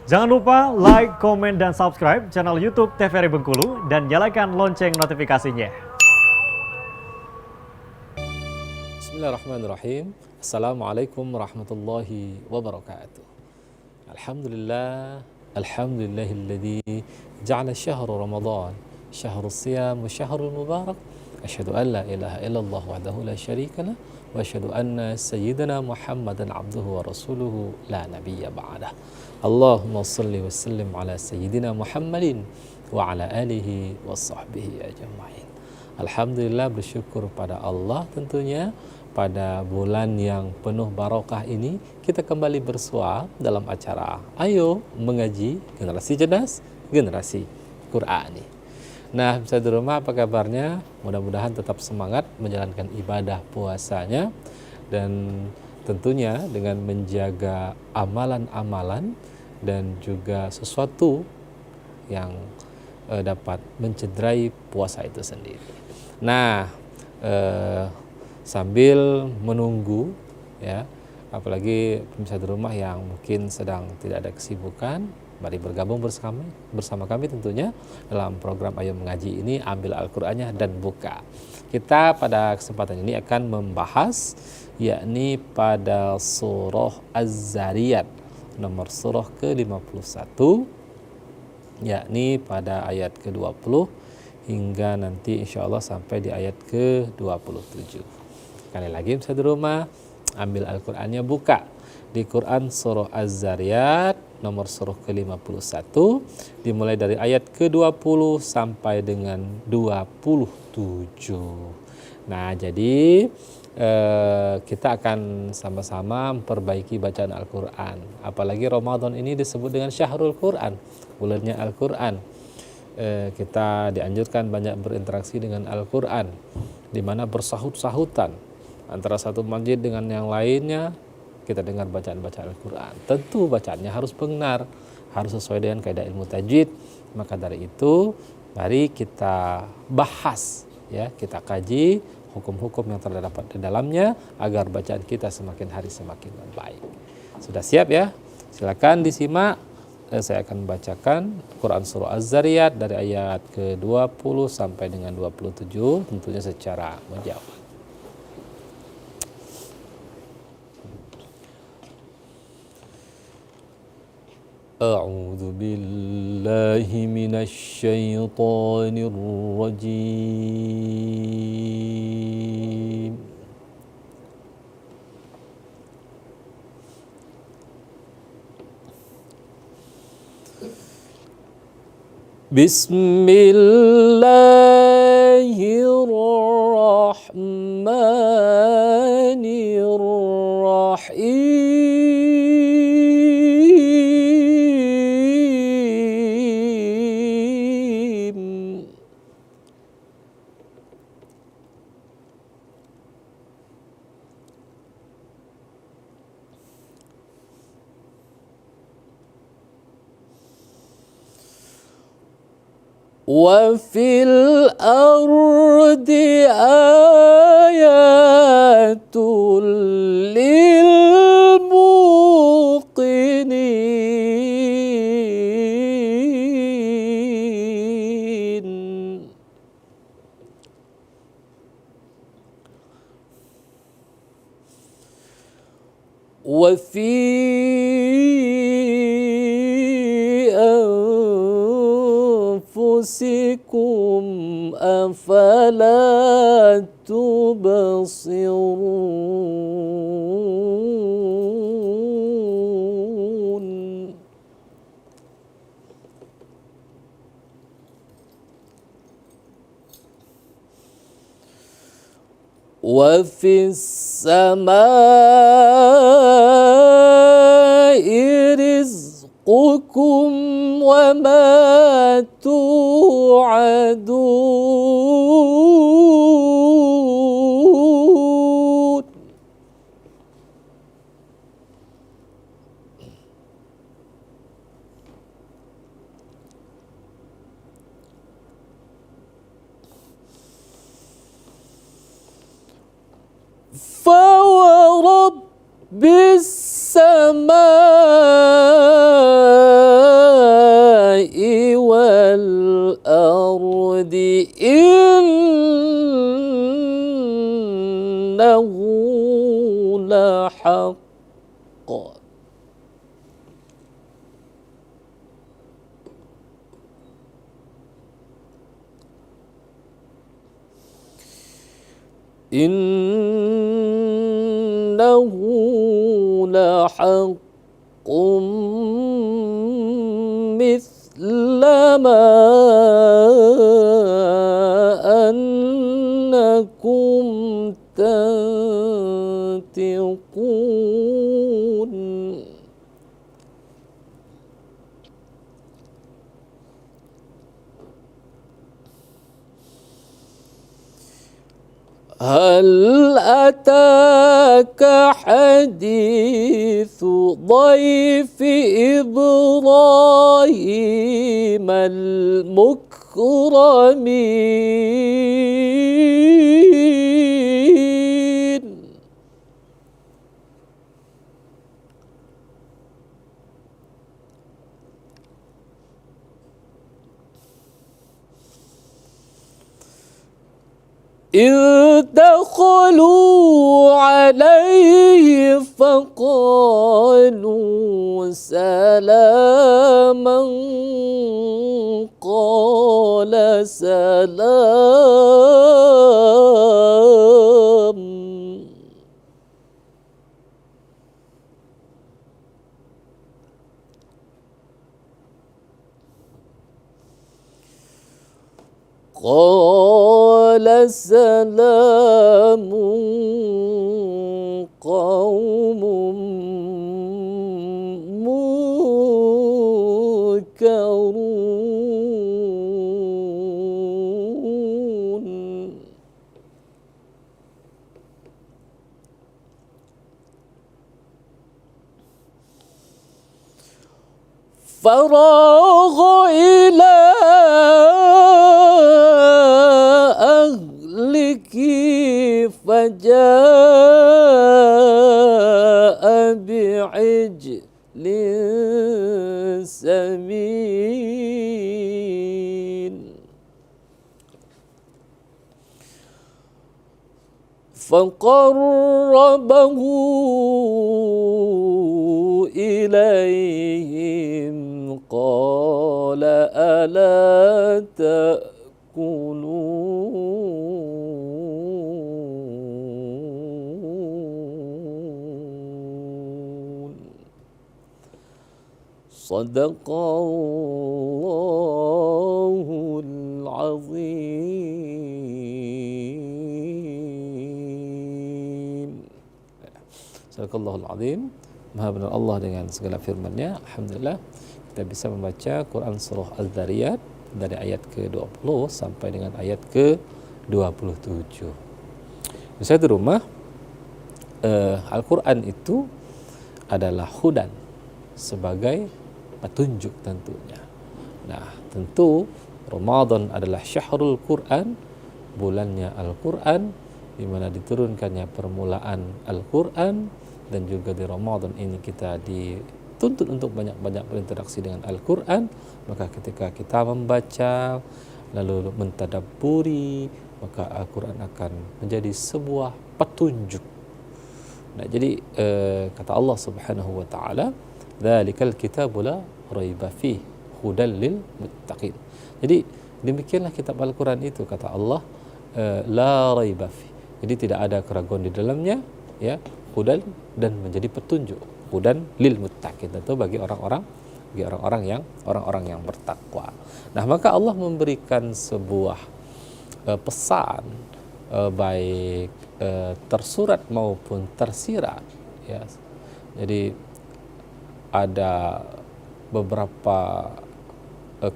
Jangan lupa like, komen, dan subscribe channel YouTube TVRI Bengkulu dan nyalakan lonceng notifikasinya. Bismillahirrahmanirrahim. Assalamualaikum warahmatullahi wabarakatuh. Alhamdulillahilladzi ja'ala syahra Ramadan syahrus siyam wa syahrul mubarak. Asyhadu an la ilaha illallah wahdahu la syarikalah wa asyhadu anna sayyidana Muhammadan abduhu wa rasuluhu la nabiyya ba'dah. Allahumma salli wa sallim ala sayyidina Muhammadin wa ala alihi wa sahbihi ajma'in. Alhamdulillah, bersyukur pada Allah tentunya pada bulan yang penuh barokah ini kita kembali bersua dalam acara Ayo Mengaji Generasi Cerdas, Generasi Qur'ani. Nah, bisa di rumah apa kabarnya? Mudah-mudahan tetap semangat menjalankan ibadah puasanya dan tentunya dengan menjaga amalan-amalan dan juga sesuatu yang dapat mencederai puasa itu sendiri. Nah, sambil menunggu ya, apalagi pemirsa di rumah yang mungkin sedang tidak ada kesibukan, mari bergabung bersama kami tentunya dalam program Ayo Mengaji ini, ambil Al-Qur'annya dan buka. Kita pada kesempatan ini akan membahas yakni pada surah Az-Zariyat nomor surah ke-51, yakni pada ayat ke-20 hingga nanti insya Allah sampai di ayat ke-27. Sekali lagi bisa di rumah, ambil Al-Qur'annya, buka di Quran surah Az-Zariyat nomor surah ke-51, dimulai dari ayat ke-20 sampai dengan 27. Nah, jadi kita akan sama-sama memperbaiki bacaan Al-Quran. Apalagi Ramadan ini disebut dengan Syahrul Quran, bulannya Al-Quran. Kita dianjurkan banyak berinteraksi dengan Al-Quran, di mana bersahut-sahutan antara satu masjid dengan yang lainnya. Kita dengar bacaan-bacaan Al-Quran. Tentu bacaannya harus benar, harus sesuai dengan kaidah ilmu tajwid. Maka dari itu, mari kita bahas, ya, kita kaji hukum-hukum yang terdapat di dalamnya agar bacaan kita semakin hari semakin baik. Sudah siap ya? Silakan disimak. Saya akan membacakan Quran surah Az-Zariyat dari ayat ke-20 sampai dengan 27, tentunya secara menjawab. A'udzu billahi minasy syaithanir rajim. Bismillahirrahmanirrahim. وفي الأرض آيات للموقنين وفي أنفسكم أفلا تبصرون وفي السماء رزقكم وما توعدون فورب السماء innahu lahaqqum mithla ma annakum tantiqun. Hal ataka hadithu dhaifi Ibrahim al-mukramin. إذ دخلوا عليه فقالوا سلاما قال سلام. قال سلام قوم منكرون. فراغ إلى أهلك فجاء بعجل سمين. فقربه إليهم قال ألا تأكلون. صدق الله العظيم. Sadaqallahul Azim. Maha benar Allah dengan segala firman-Nya. Alhamdulillah kita bisa membaca Quran surah Al-Dzariyat dari ayat ke-20 sampai dengan ayat ke-27. Misalnya di rumah Al-Quran itu adalah hudan, sebagai petunjuk tentunya. Nah, tentu Ramadan adalah syahrul Quran, bulannya Al-Quran, di mana diturunkannya permulaan Al-Quran, dan juga di Ramadan ini kita dituntut untuk banyak-banyak berinteraksi dengan Al-Quran. Maka ketika kita membaca lalu mentadabburi, maka Al-Quran akan menjadi sebuah petunjuk. Nah, jadi kata Allah Subhanahu wa taala, "Dzalikal kitabu la raiba fihi hudal lil muttaqin." Jadi demikianlah kitab Al-Quran itu, kata Allah, la raiba fihi. Jadi tidak ada keraguan di dalamnya, ya, hudan, dan menjadi petunjuk, hudan lil muttaqin, tentu bagi orang-orang yang bertakwa. Nah, maka Allah memberikan sebuah pesan, baik tersurat maupun tersirat, ya. Jadi ada beberapa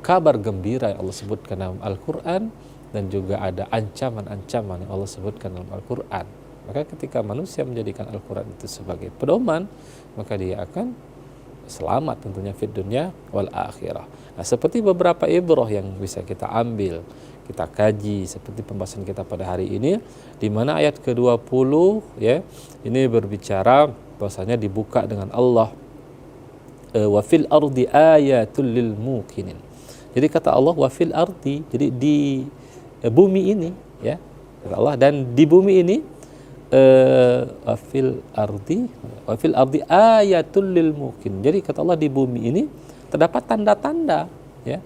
kabar gembira yang Allah sebutkan dalam Al-Quran, dan juga ada ancaman-ancaman yang Allah sebutkan dalam Al-Quran. Maka ketika manusia menjadikan Al-Quran itu sebagai pedoman, maka dia akan selamat tentunya fid dunya wal akhirah. Nah, seperti beberapa ibrah yang bisa kita ambil, kita kaji, seperti pembahasan kita pada hari ini, di mana ayat ke-20, ya, ini berbicara bahwasanya dibuka dengan Allah, wa fil ardi ayatul lil muqinin. Jadi kata Allah wa fil ardi, jadi di bumi ini, ya, kata Allah, dan di bumi ini wa fil ardi ayatul lil muqin. Jadi kata Allah, di bumi ini terdapat tanda-tanda, ya,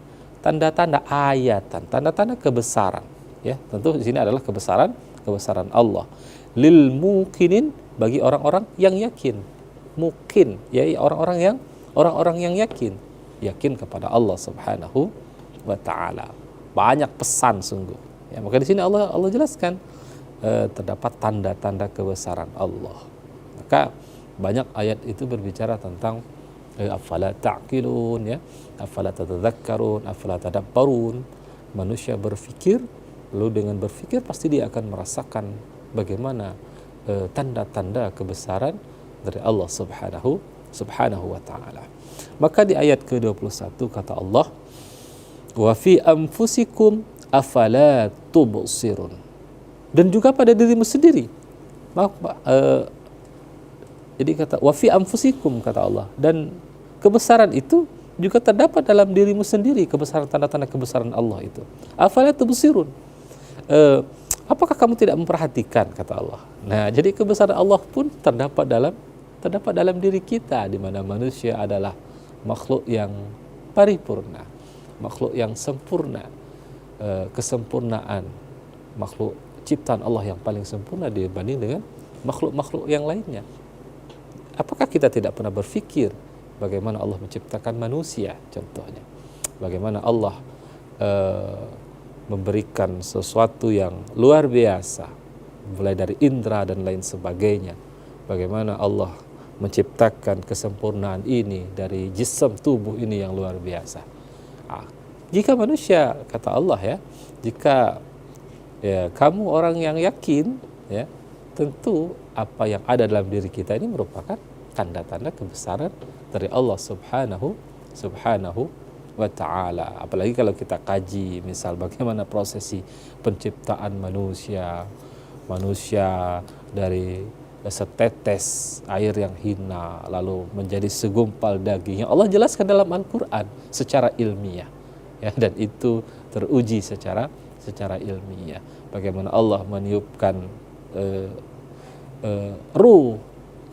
tanda-tanda ayatan, tanda-tanda kebesaran, ya. Tentu di sini adalah kebesaran kebesaran Allah. Lil mukinin, bagi orang-orang yang yakin. Mukin, ya orang-orang yang yakin kepada Allah Subhanahu wa taala. Banyak pesan sungguh. Ya, maka di sini Allah jelaskan terdapat tanda-tanda kebesaran Allah. Maka banyak ayat itu berbicara tentang afala ta'qilun, ya, afala tatadzakkarun, afala tadabbarun. Manusia berfikir, lalu dengan berfikir pasti dia akan merasakan bagaimana tanda-tanda kebesaran dari Allah subhanahu wa ta'ala. Maka di ayat ke-21 kata Allah, wa fi anfusikum afala tubsirun. Dan juga pada dirimu sendiri. Jadi kata wa fi anfusikum kata Allah, dan kebesaran itu juga terdapat dalam dirimu sendiri, kebesaran, tanda-tanda kebesaran Allah itu. Afala tubsirun. Apakah kamu tidak memperhatikan kata Allah. Nah, jadi kebesaran Allah pun terdapat dalam diri kita, di mana manusia adalah makhluk yang paripurna, makhluk yang sempurna. Kesempurnaan makhluk ciptaan Allah yang paling sempurna dibanding dengan makhluk-makhluk yang lainnya. Apakah kita tidak pernah berpikir bagaimana Allah menciptakan manusia, contohnya? Bagaimana Allah memberikan sesuatu yang luar biasa, mulai dari indera dan lain sebagainya. Bagaimana Allah menciptakan kesempurnaan ini dari jism tubuh ini yang luar biasa. Jika manusia, kata Allah ya, jika ya, kamu orang yang yakin, ya, tentu apa yang ada dalam diri kita ini merupakan tanda-tanda kebesaran dari Allah subhanahu wa ta'ala. Apalagi kalau kita kaji misal bagaimana prosesi penciptaan manusia dari setetes air yang hina lalu menjadi segumpal daging yang Allah jelaskan dalam Al-Quran secara ilmiah, ya, dan itu teruji secara ilmiah. Bagaimana Allah meniupkan ruh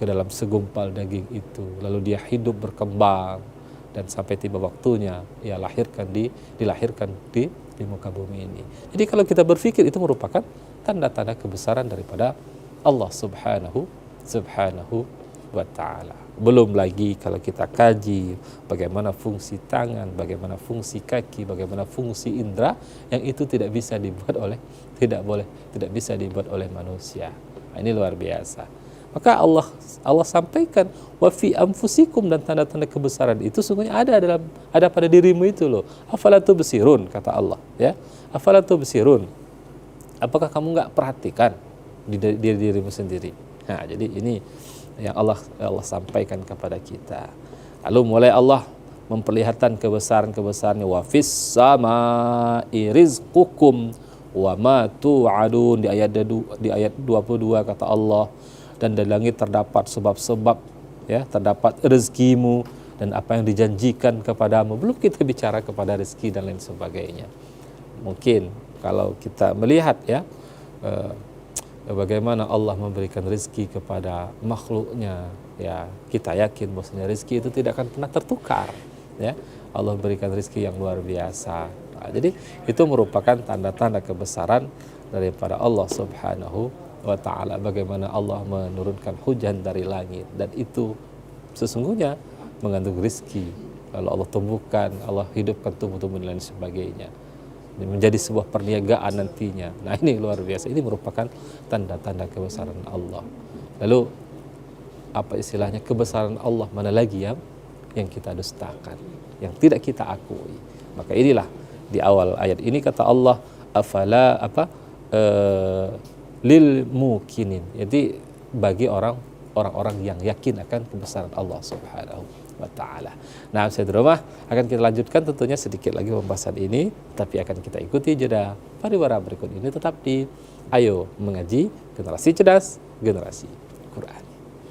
ke dalam segumpal daging itu, lalu dia hidup berkembang dan sampai tiba waktunya ia dilahirkan di muka bumi ini. Jadi kalau kita berpikir itu merupakan tanda-tanda kebesaran daripada Allah subhanahu wa ta'ala. Belum lagi kalau kita kaji bagaimana fungsi tangan, bagaimana fungsi kaki, bagaimana fungsi indera yang itu tidak bisa dibuat oleh manusia. Nah, ini luar biasa. Maka Allah sampaikan wa fi anfusikum, dan tanda-tanda kebesaran itu sungguhnya ada pada dirimu itu loh. Afala tubsirun kata Allah, ya. Afala tubsirun. Apakah kamu enggak perhatikan di dirimu sendiri? Nah, jadi ini yang Allah sampaikan kepada kita. Lalu mulai Allah memperlihatkan kebesaran-kebesarannya, wa fis samai rizqukum wa ma tu'adun, di ayat 22 kata Allah, dan di langit terdapat sebab-sebab, ya, terdapat rezekimu dan apa yang dijanjikan kepadamu. Belum kita bicara kepada rezeki dan lain sebagainya. Mungkin kalau kita melihat, ya, bagaimana Allah memberikan rezeki kepada makhluknya, ya, kita yakin bahwasanya rezeki itu tidak akan pernah tertukar, ya. Allah berikan rezeki yang luar biasa. Nah, jadi itu merupakan tanda-tanda kebesaran daripada Allah subhanahu wa ta'ala. Bagaimana Allah menurunkan hujan dari langit, dan itu sesungguhnya mengandung rezeki. Lalu Allah tumbuhkan, Allah hidupkan tumbuh-tumbuhan dan lain sebagainya, menjadi sebuah perniagaan nantinya. Nah, ini luar biasa. Ini merupakan tanda-tanda kebesaran Allah. Lalu apa istilahnya, kebesaran Allah mana lagi yang kita dustakan, yang tidak kita akui? Maka inilah di awal ayat ini kata Allah, afala lil mukinin. Jadi bagi orang-orang yang yakin akan kebesaran Allah subhanahu wa ta'ala. Nah, saya di rumah akan kita lanjutkan tentunya sedikit lagi pembahasan ini, tapi akan kita ikuti jeda pariwara berikut ini. Tetap di Ayo Mengaji, generasi cerdas, generasi Quran.